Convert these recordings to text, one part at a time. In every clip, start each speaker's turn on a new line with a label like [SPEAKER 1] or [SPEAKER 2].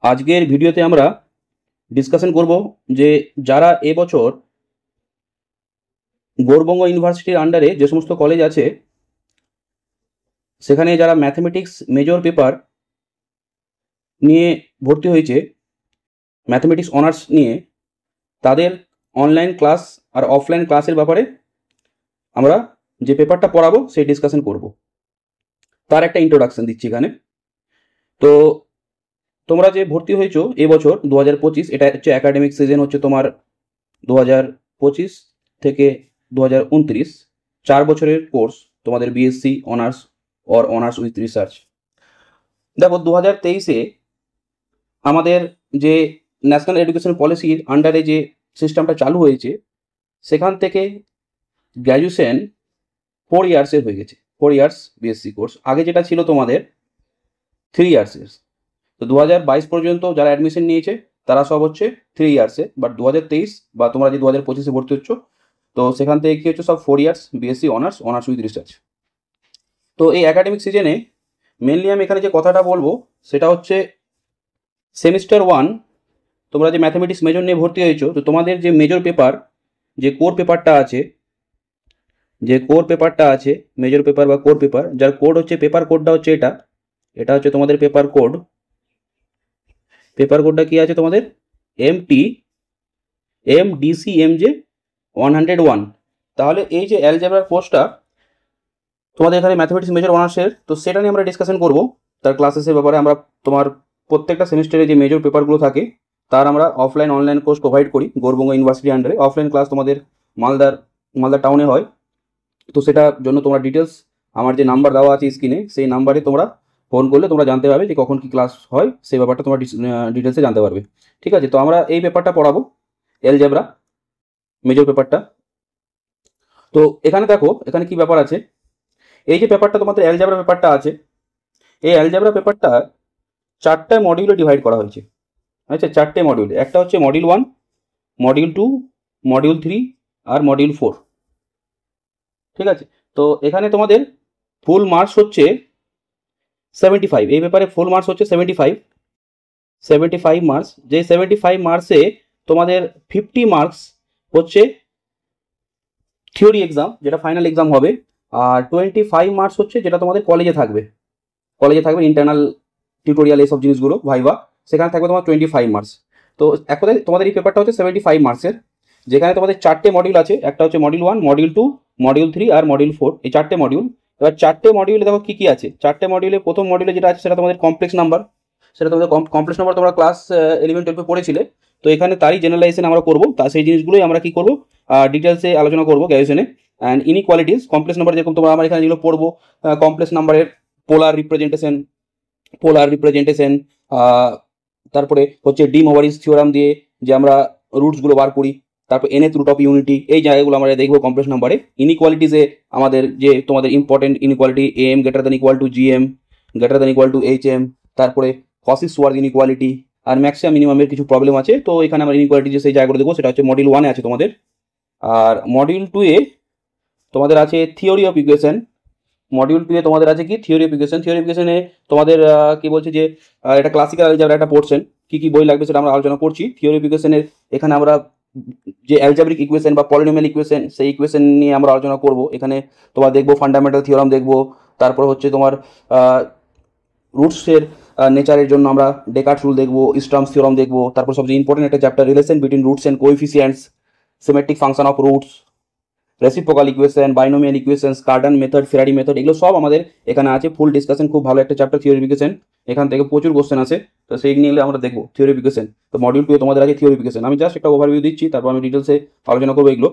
[SPEAKER 1] আজকের ভিডিওতে আমরা ডিসকাশন করব যে যারা এবছর গৌড়বঙ্গ ইউনিভার্সিটির আন্ডারে যে সমস্ত কলেজ আছে সেখানে যারা ম্যাথমেটিক্স মেজর পেপার নিয়ে ভর্তি হয়েছে, ম্যাথমেটিক্স অনার্স নিয়ে, তাদের অনলাইন ক্লাস আর অফলাইন ক্লাসের ব্যাপারে আমরা যে পেপারটা পড়াবো সেই ডিসকাশন করব। তার একটা ইন্ট্রোডাকশন দিচ্ছি এখানে। তো তোমরা যে ভর্তি হয়েছো এবছর 2025, এটা হচ্ছে একাডেমিক সিজন হচ্ছে তোমার 2025 থেকে 2029, 4 বছরের কোর্স তোমাদের BSc honours or honours with research. দেখো 2023-এ আমাদের যে ন্যাশনাল এডুকেশন পলিসির আন্ডারে যে সিস্টেমটা চালু হয়েছে সেখান থেকে গ্র্যাজুয়েশন 4 ইয়ার্সের হয়ে গেছে, 4 ইয়ার্স বিএসসি কোর্স। আগে যেটা ছিল তোমাদের 3 ইয়ার্সের। তো 2022 পর্যন্ত যারা অ্যাডমিশন নিয়েছে তারা সব হচ্ছে 3 ইয়ার্সে, বাট 2023 বা তোমরা যে 2025-এ ভর্তি হচ্ছ তো সেখান থেকে কি হচ্ছে সব 4 years BSc honours, honours with research. তো এই একাডেমিক সিজনে মেনলি আমি এখানে যে কথাটা বলবো সেটা হচ্ছে সেমিস্টার 1 তোমরা যে ম্যাথমেটিক্স মেজর নিয়ে ভর্তি হয়েছো, তো তোমাদের যে মেজর পেপার, যে কোর পেপারটা আছে, মেজর পেপার বা কোর পেপার, যার কোড হচ্ছে, পেপার কোডটা হচ্ছে এটা হচ্ছে তোমাদের পেপার কোড। পেপার কোডটা কি আছে তোমাদের? MDCMJ 101। তাহলে এই যে অ্যালজেব্রার কোর্সটা তোমাদের এখানে ম্যাথমেটিক্স মেজর অনার্সের, তো সেটা নিয়ে আমরা ডিসকাশন করব। তার ক্লাসেসের ব্যাপারে আমরা তোমার প্রত্যেকটা সেমিস্টারে যে মেজর পেপারগুলো থাকে তার আমরা অফলাইন অনলাইন কোর্স প্রোভাইড করি গৌড়বঙ্গ ইউনিভার্সিটি আন্ডারে। অফলাইন ক্লাস তোমাদের মালদা টাউনে হয়। তো সেটার জন্য তোমরা ডিটেলস আমার যে নাম্বার দেওয়া আছে স্ক্রিনে, সেই নাম্বারে তোমরা ফোন করলে তোমরা জানতে পারবে যে কখন কি ক্লাস হয়, সেই ব্যাপারটা তোমরা ডিটেলসে জানতে পারবে। ঠিক আছে, তো আমরা এই পেপারটা পড়াবো, অ্যালজেব্রা মেজর পেপারটা। তো এখানে দেখো এখানে কি ব্যাপার আছে। এই যে পেপারটা তোমাদের অ্যালজেব্রা পেপারটা আছে, এই অ্যালজেব্রা পেপারটা 4টা মডিউলে ডিভাইড করা হয়েছে। আচ্ছা, 4টে মডিউল। একটা হচ্ছে মডিউল 1, মডিউল 2, মডিউল 3 আর মডিউল 4। ঠিক আছে, তো এখানে তোমাদের ফুল মার্কস হচ্ছে 75। এই পেপারে ফুল মার্কস হচ্ছে 75 মার্কস। যে 75 মার্কসে তোমাদের 50 মার্কস হচ্ছে থিওরি এক্সাম, যেটা ফাইনাল এক্সাম হবে, আর 25 মার্কস হচ্ছে যেটা তোমাদের কলেজে থাকবে ইন্টারনাল টিউটোরিয়াল এইসব জিনিসগুলো, ভাইবা, সেখানে থাকবে তোমার 25 মার্কস। তো একসাথে তোমাদের এই পেপারটা হচ্ছে 75 মার্কসের, যেখানে তোমাদের 4টে মডিউল আছে। একটা হচ্ছে মডিউল 1, মডিউল 2, মডিউল 3 আর মডিউল 4, এই 4টে মডিউল। এবার 4টে মডিউলে দেখো কি কি আছে। 4টে মডিউলে প্রথম মডিউলে যেটা আছে সেটা তোমাদের কমপ্লেক্স নাম্বার। সেটা তোমাদের কমপ্লেক্স নাম্বার তোমরা ক্লাস 11-12 পড়েছিলে। তো এখানে তারই জেনারেলাইজেশন আমরা করবো, তা সেই জিনিসগুলোই আমরা কি করবো ডিটেলসে আলোচনা করবো গ্র্যাজুয়েশনে। অ্যান্ড ইনইকুয়ালিটিস, কমপ্লেক্স নাম্বার যেরকম তোমরা আমার এখানে যেগুলো পড়বো, কমপ্লেক্স নাম্বারের পোলার রিপ্রেজেন্টেশন, তারপরে হচ্ছে ডি মোভারিজ থিওরাম দিয়ে যে আমরা রুটসগুলো বার করি, তারপর nth রুট অফ ইউনিটি, এই জায়গাগুলো আমরা দেখবো কমপ্লেক্স নাম্বারে। ইনইকুয়ালিটিসে আমাদের যে তোমাদের important inequality, am greater than equal to gm greater than equal to hm, তারপরে কসিস ওয়ার্ড ইনইকুয়ালিটি, আর ম্যাক্সিমাম মিনিমামের কিছু প্রবলেম আছে। তো এখানে আমরা ইনইকুয়ালিটি যে সেই জায়গাগুলো দেখবো, সেটা হচ্ছে মডিউল 1-এ আছে তোমাদের। আর মডিউল 2-এ তোমাদের আছে থিওরি অফ ইকুয়েশন। মডিউল 2-এ তোমাদের আছে কি theory of equation. Theory of ইকুয়েশনে তোমাদের কি বলছে যে এটা ক্লাসিক্যাল অ্যালজেব্রা একটা পোর্শন, কি বই লাগবে সেটা আমরা আলোচনা করছি। থিওরি অফ ইকুয়েশনের এখানে আমরা যে অ্যালজেব্রিক ইকুয়েশন বা পলিনোমিয়াল ইকুয়েশন, সেই ইকুয়েশন নিয়ে আমরা আলোচনা করব। এখানে তোমার দেখবো ফান্ডামেন্টাল থিওরাম দেখবো, তারপর হচ্ছে তোমার রুটসের নেচারের জন্য আমরা ডেকার্টস রুল দেখবো, স্টার্মস থিওরাম দেখবো, তারপর সবচেয়ে ইম্পর্টেন্ট একটা chapter relation between roots and coefficients, symmetric function of roots, reciprocal equation, binomial equation, Cardan method, Ferrari method, এগুলো সব আমাদের এখানে আছে। ফুল ডিসকাশন, খুব ভালো একটা চ্যাপ্টার থিওরি ইকুয়েশন। এখান থেকে প্রচুর কোশ্চেন আছে, তো সেই নিয়ে আমরা দেখবো থিওরি ইকুয়েশন। তো মডিউল 2 তোমাদের আছে থিওরি ইকুয়েশন। আমি জাস্ট একটা ওভারভিউ দিচ্ছি, তারপর আমি ডিটেলসে আলোচনা করবো এগুলো।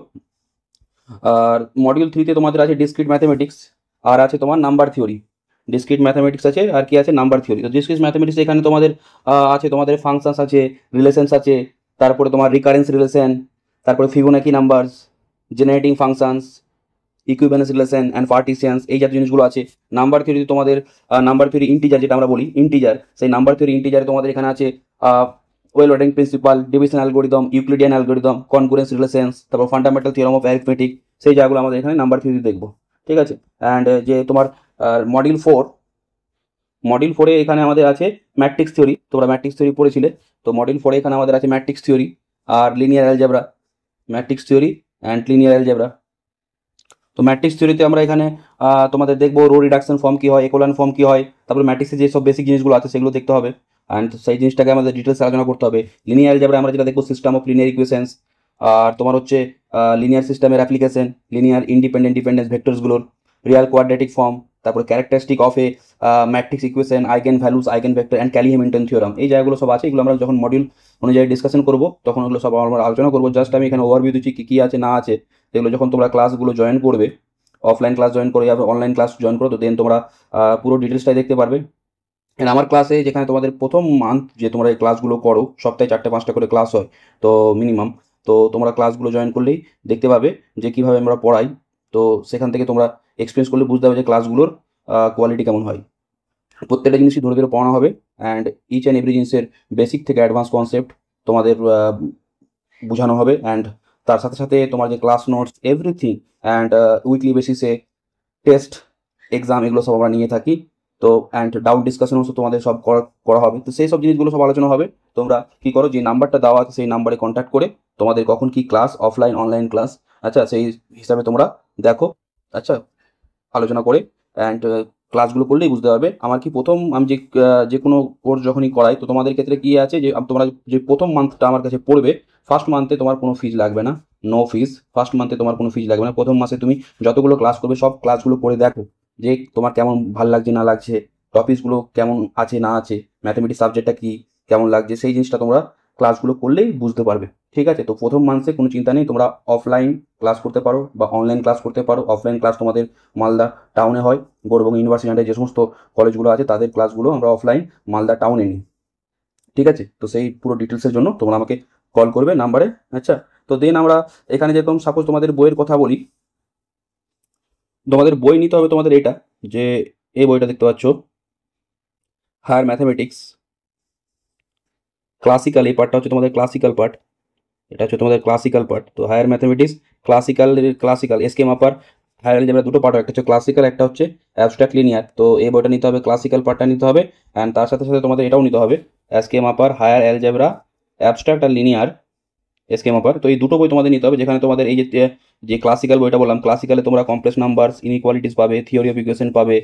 [SPEAKER 1] আর মডিউল 3-তে তোমাদের আছে ডিসক্রিট ম্যাথমেটিক্স, আর আছে তোমার নাম্বার থিওরি। ডিসক্রিট ম্যাথমেটিক্স আছে, আর কি আছে নাম্বার থিওরি। তো ডিসক্রিট ম্যাথমেটিক্স এখানে তোমাদের আছে তোমাদের ফাংশনস আছে, রিলেশনস আছে, তারপরে তোমার রিকারেন্স রিলেশন, তারপরে Fibonacci numbers, generating functions, equivalence relation and partitions, এই জাতীয় জিনিসগুলো আছে। নাম্বার থিওরি তোমাদের নাম্বার থিওরি ইন্টিজার, যেটা আমরা বলি ইন্টিজার, সেই নাম্বার থিওরি ইন্টিজারে তোমাদের এখানে আছে well ordering principal, division algorithm, Euclidean algorithm, concurrence relations, তারপর ফান্ডামেন্টাল থিওরাম অফ অ্যারিথমেটিক, সেই জায়গাগুলো আমাদের এখানে নাম্বার থিওরি দেখবো। ঠিক আছে, অ্যান্ড যে তোমার মডিউল 4, মডিউল 4-এ এখানে আমাদের আছে ম্যাট্রিক্স থিওরি, তোমরা ম্যাট্রিক্স থিওরি পড়েছিলে। তো মডিউল 4-এ এখানে আমাদের আছে ম্যাট্রিক্স থিওরি আর linear algebra, matrix theory and linear algebra. তো ম্যাট্রিক্স থিওরিতে আমরা এখানে তোমাদের দেখবো রো রিডাকশন ফর্ম কী হয়, একোলান ফর্ম কী হয়, তারপরে ম্যাট্রিক্সে যেসব বেসিক জিনিসগুলো আছে সেগুলো দেখতে হবে, অ্যান্ড সেই জিনিসটাকে আমাদের ডিটেলস আলোচনা করতে হবে। লিনিয়ার অ্যালজেব্রা আমরা যেটা দেখবো সিস্টেম অফ লিনিয়ার ইকুয়েশনস, আর তোমার হচ্ছে লিনিয়ার সিস্টেমের অ্যাপ্লিকেশন, লিনিয়ার ইন্ডিপেন্ডেন্ট ডিপেন্ডেন্স ভেক্টরসগুলোর, রিয়াল কোয়াড্রেটিক ফর্ম, তারপরে characteristic of a matrix equation, eigen values, eigen vector and Cayley Hamilton theorem, এই জায়গাগুলো সব আছে। এগুলো আমরা যখন মডিউল অনুযায়ী ডিসকাশন করবো তখন ওগুলো সব আমরা আলোচনা করবো। জাস্ট আমি এখানে ওভারভিউ দিচ্ছি কী কী আছে না আছে। এগুলো যখন তোমরা ক্লাসগুলো জয়েন করবে, অফলাইন ক্লাস জয়েন করো বা অনলাইন ক্লাস জয়েন করো, তো দেন তোমরা পুরো ডিটেলসটাই দেখতে পারবে। এন্ড আমার ক্লাসে যেখানে তোমাদের প্রথম মান্থ যে তোমরা এই ক্লাসগুলো করো, সপ্তাহে 4-5টা করে ক্লাস হয় তো মিনিমাম, তো তোমরা ক্লাসগুলো জয়েন করলেই দেখতে পাবে যে কীভাবে আমরা পড়াই। তো সেখান থেকে তোমরা এক্সপিরিয়েন্স করলে বুঝতে পারবে যে ক্লাসগুলোর কোয়ালিটি কেমন হয়। প্রত্যেকটা জিনিসই ধরে ধরে পড়ানো হবে, অ্যান্ড ইচ অ্যান্ড এভরি জিনিসের বেসিক থেকে অ্যাডভান্স কনসেপ্ট তোমাদের বোঝানো হবে। অ্যান্ড তার সাথে সাথে তোমার যে class notes everything, and weekly বেসিসে টেস্ট, এক্সাম, এগুলো সব আমরা নিয়ে থাকি। তো অ্যান্ড ডাউট ডিসকাশনও তোমাদের সব করা হবে। তো সেই সব জিনিসগুলো সব আলোচনা হবে। তোমরা কী করো, যে নাম্বারটা দেওয়া আছে সেই নাম্বারে কন্ট্যাক্ট করে তোমাদের কখন কি ক্লাস, অফলাইন অনলাইন ক্লাস, আচ্ছা সেই হিসাবে তোমরা দেখো, আচ্ছা আলোচনা করে অ্যান্ড ক্লাসগুলো করলেই বুঝতে পারবে। আমার কি প্রথম আমি যে কোনো কোর্স যখনই করাই, তো তোমাদের ক্ষেত্রে কী আছে যে তোমরা যে প্রথম মান্থটা আমার কাছে পড়বে, ফার্স্ট মান্থে তোমার কোনো ফিজ লাগবে না, নো ফিজ। ফার্স্ট মান্থে তোমার কোনো ফিজ লাগবে না। প্রথম মাসে তুমি যতগুলো ক্লাস করবে সব ক্লাসগুলো করে দেখো যে তোমার কেমন ভাল লাগছে না লাগছে, টপিকসগুলো কেমন আছে না আছে, ম্যাথমেটিক্স সাবজেক্টটা কী কেমন লাগছে, সেই জিনিসটা তোমরা ক্লাসগুলো করলেই বুঝতে পারবে। ঠিক আছে, তো প্রথম মান্থে কোনো চিন্তা নেই, তোমরা অফলাইন ক্লাস করতে পারো বা অনলাইন ক্লাস করতে পারো। অফলাইন ক্লাস তোমাদের মালদা টাউনে হয়, গৌরবঙ্গ ইউনিভার্সিটি আন্ডারে যে সমস্ত কলেজগুলো আছে তাদের ক্লাসগুলো আমরা অফলাইন মালদা টাউনে নিই। ঠিক আছে, তো সেই পুরো ডিটেলসের জন্য তোমরা আমাকে কল করবে নাম্বারে। আচ্ছা, তো দেন আমরা এখানে যেরকম সাপোজ তোমাদের বইয়ের কথা বলি, তোমাদের বই নিতে হবে তোমাদের এটা, যে এই বইটা দেখতে পাচ্ছ, হায়ার ম্যাথামেটিক্স ক্লাসিক্যাল, এই পার্টটা হচ্ছে তোমাদের ক্লাসিক্যাল পার্ট, এটা হচ্ছে তোমাদের ক্লাসিক্যাল পার্ট। তো হায়ার ম্যাথামেটিক্স ক্লাসিক্যাল এসকে মাপার হায়ার অ্যালজেব্রা দুটো পার্ট, একটা হচ্ছে ক্লাসিক্যাল, একটা হচ্ছে অ্যাবস্ট্রাক্ট লিনিয়ার। তো এই বইটা নিতে হবে, ক্লাসিক্যাল পার্টটা নিতে হবে, অ্যান্ড তার সাথে সাথে তোমাদের এটাও নিতে হবে, এসকে মাপার হায়ার অ্যালজেব্রা অ্যাবস্ট্রাক্ট আর লিনিয়ার এসকে মাপার। তো এই দুটো বই তোমাদের নিতে হবে, যেখানে তোমাদের এই যে ক্লাসিক্যাল বইটা বললাম, ক্লাসিক্যালে তোমরা কমপ্লেক্স নাম্বারস, ইনইকুয়ালিটিস পাবে, থিওরি অফ ইকুয়েশন পাবে,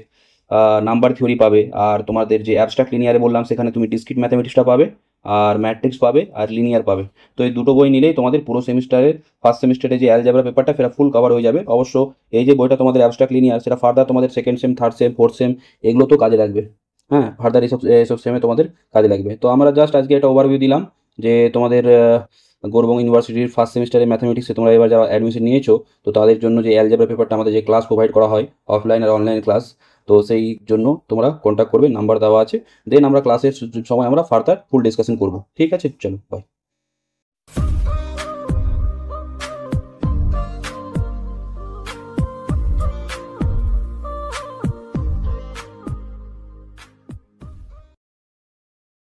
[SPEAKER 1] নাম্বার থিওরি পাবে, আর তোমাদের যে অ্যাবস্ট্রাক্ট লিনিয়ারে বললাম সেখানে তুমি ডিসক্রিট ম্যাথামেটিক্সটা পাবে, আর ম্যাট্রিক্স পাবে, আর লিনিয়ার পাবে। তো এই দুটো বই নিলেই তোমাদের পুরো সেমিস্টারের ফার্স্ট সেমিস্টারে যে অ্যালজেব্রা পেপারটা সেটা ফুল কভার হয়ে যাবে। অবশ্য এই যে বইটা তোমাদের অ্যাবস্ট্রাক্ট লিনিয়ার, সেটা ফার্দার তোমাদের second same, third same, fourth sem এগুলো তো কাজে লাগবে। হ্যাঁ, ফার্দার এইসব সেমে তোমাদের কাজে লাগবে। তো আমরা জাস্ট আজকে একটা ওভারভিউ দিলাম যে তোমাদের গৌরবঙ্গ ইউনিভার্সিটির ফার্স্ট সেমিস্টারে ম্যাথামেটিক্সে তোমরা এবার যারা অ্যাডমিশন নিয়েছো, তো তাদের জন্য যে অ্যালজেব্রা পেপারটা আমাদের যে ক্লাস প্রোভাইড করা হয় অফলাইন আর অনলাইন ক্লাস, তো সেই জন্য তোমরা কন্ট্যাক্ট করবে, নাম্বার দেওয়া আছে। দেন আমরা ক্লাসের সময় আমরা ফার্দার ফুল ডিসকাশন করবো। ঠিক আছে, চলো বাই।